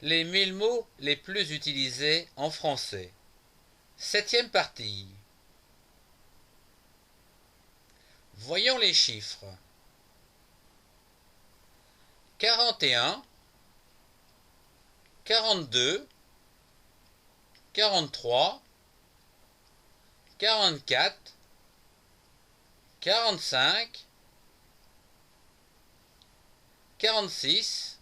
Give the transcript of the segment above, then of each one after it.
Les 1000 mots les plus utilisés en français. Septième partie. Voyons les chiffres. 41, 42, 43, 44, 45, 46,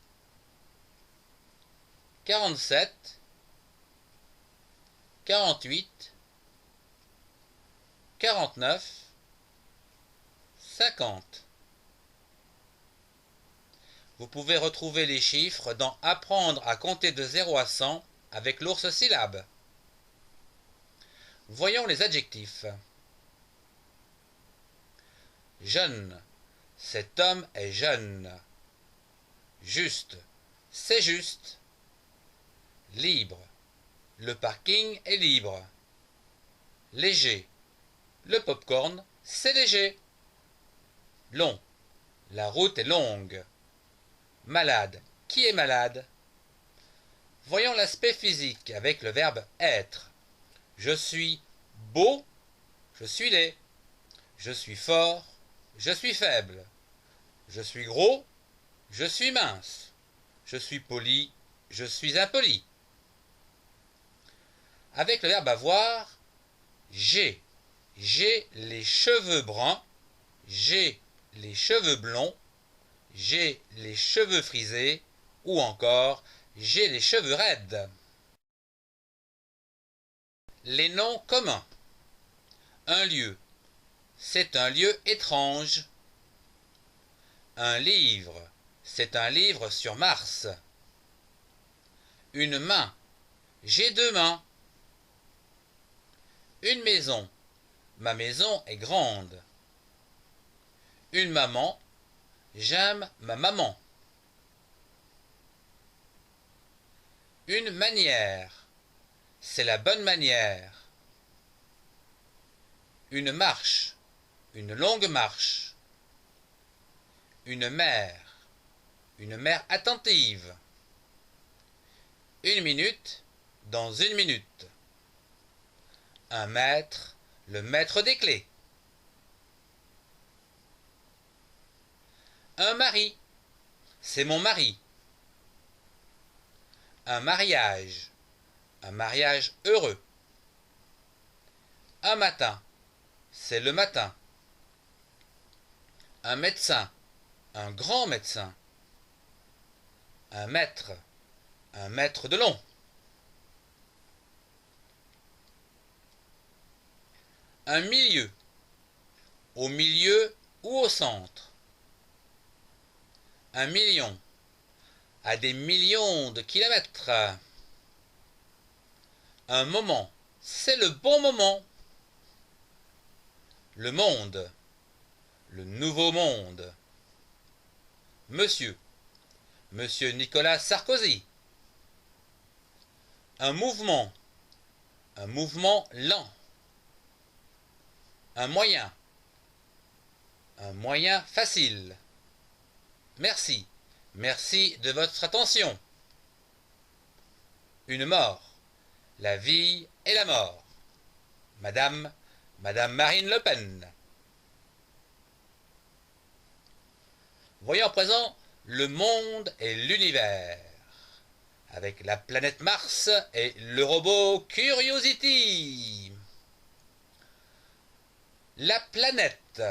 47, 48, 49, 50. Vous pouvez retrouver les chiffres dans Apprendre à compter de 0 à 100 avec l'ours syllabe. Voyons les adjectifs. Jeune. Cet homme est jeune. Juste. C'est juste. Libre. Le parking est libre. Léger. Le pop-corn, c'est léger. Long. La route est longue. Malade. Qui est malade? Voyons l'aspect physique avec le verbe être. Je suis beau, je suis laid. Je suis fort, je suis faible. Je suis gros, je suis mince. Je suis poli, je suis impoli. Avec le verbe avoir, j'ai. J'ai les cheveux bruns, j'ai les cheveux blonds, j'ai les cheveux frisés, ou encore j'ai les cheveux raides. Les noms communs. Un lieu. C'est un lieu étrange. Un livre. C'est un livre sur Mars. Une main. J'ai deux mains. Une maison. Ma maison est grande. Une maman. J'aime ma maman. Une manière. C'est la bonne manière. Une marche. Une longue marche. Une mère. Une mère attentive. Une minute. Dans une minute. Un maître. Le maître des clés. Un mari. C'est mon mari. Un mariage. Un mariage heureux. Un matin. C'est le matin. Un médecin. Un grand médecin. Un maître de long. Un milieu. Au milieu ou au centre. Un million. À des millions de kilomètres. Un moment. C'est le bon moment. Le monde. Le nouveau monde. Monsieur. Monsieur Nicolas Sarkozy. Un mouvement. Un mouvement lent. Un moyen. Un moyen facile. Merci. Merci de votre attention. Une mort. La vie et la mort. Madame Marine Le Pen. Voyons à présent le monde et l'univers, avec la planète Mars et le robot Curiosity. La planète.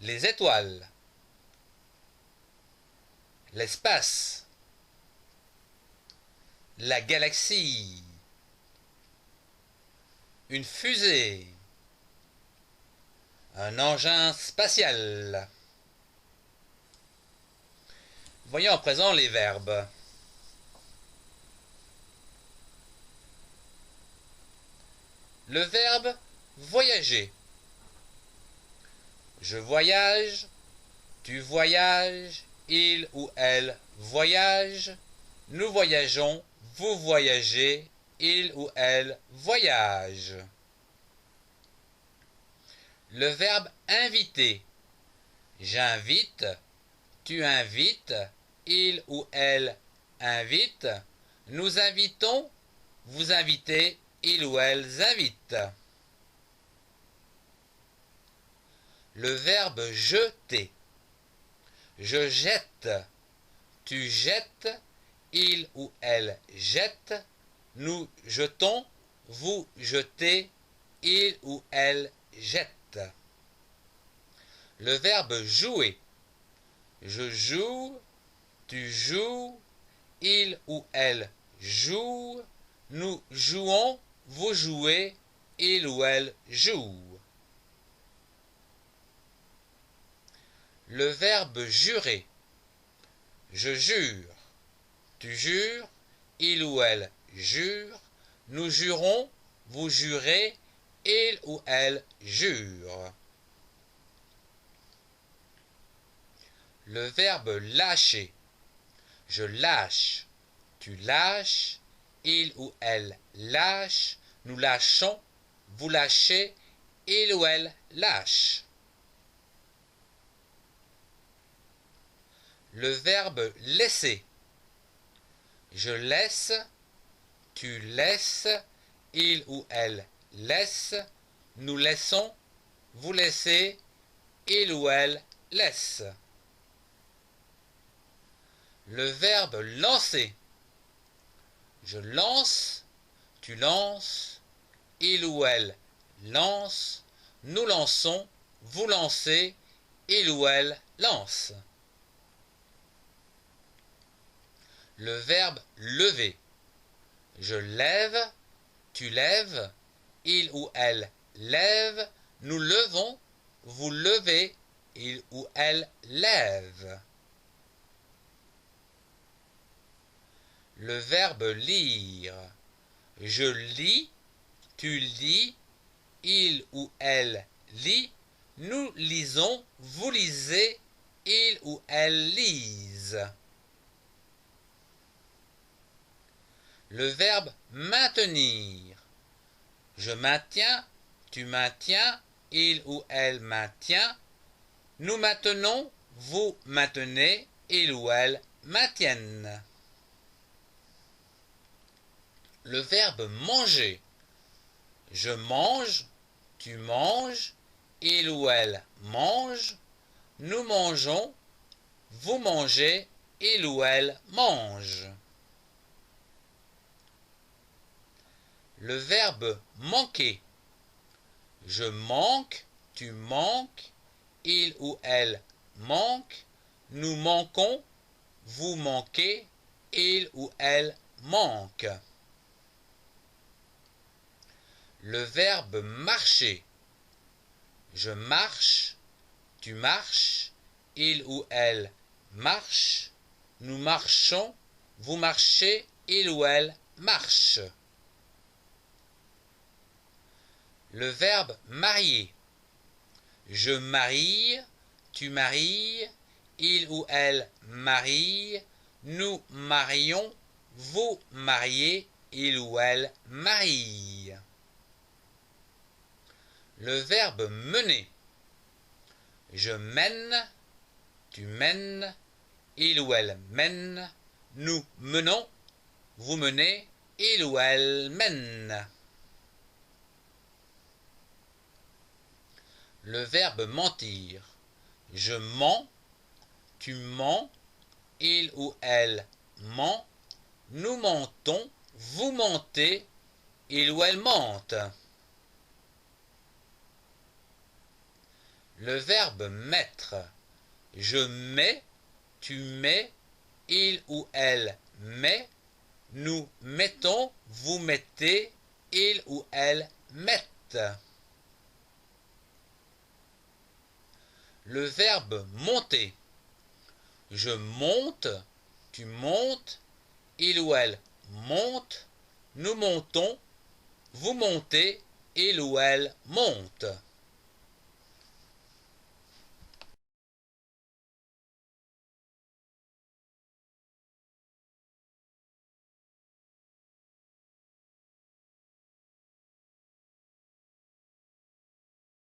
Les étoiles. L'espace. La galaxie. Une fusée. Un engin spatial. Voyons à présent les verbes. Le verbe voyager. Je voyage, tu voyages, il ou elle voyage, nous voyageons, vous voyagez, il ou elle voyage. Le verbe inviter. J'invite, tu invites, il ou elle invite, nous invitons, vous invitez, ils ou elles invitent. Le verbe jeter. Je jette, tu jettes, il ou elle jette, nous jetons, vous jetez, il ou elle jette. Le verbe jouer. Je joue, tu joues, il ou elle joue, nous jouons, vous jouez, il ou elle joue. Le verbe jurer. Je jure, tu jures, il ou elle jure, nous jurons, vous jurez, il ou elle jure. Le verbe lâcher. Je lâche, tu lâches, il ou elle lâche, nous lâchons, vous lâchez, il ou elle lâche. Le verbe laisser. Je laisse, tu laisses, il ou elle laisse, nous laissons, vous laissez, il ou elle laisse. Le verbe lancer. Je lance, tu lances, il ou elle lance, nous lançons, vous lancez, il ou elle lance. Le verbe lever. Je lève, tu lèves, il ou elle lève, nous levons, vous levez, il ou elle lève. Le verbe lire. Je lis, tu lis, il ou elle lit, nous lisons, vous lisez, il ou elle lise. Le verbe maintenir. Je maintiens, tu maintiens, il ou elle maintient, nous maintenons, vous maintenez, il ou elle maintiennent. Le verbe manger. Je mange, tu manges, il ou elle mange, nous mangeons, vous mangez, il ou elle mange. Le verbe manquer. Je manque, tu manques, il ou elle manque, nous manquons, vous manquez, il ou elle manque. Le verbe marcher. Je marche, tu marches, il ou elle marche, nous marchons, vous marchez, il ou elle marche. Le verbe marier. Je marie, tu maries, il ou elle marie, nous marions, vous mariez, il ou elle marie. Le verbe mener. Je mène, tu mènes, il ou elle mène, nous menons, vous menez, il ou elle mène. Le verbe mentir. Je mens, tu mens, il ou elle ment, nous mentons, vous mentez, il ou elle mente. Le verbe mettre. Je mets, tu mets, il ou elle met, nous mettons, vous mettez, il ou elle mettent. Le verbe monter. Je monte, tu montes, il ou elle monte, nous montons, vous montez, il ou elle monte.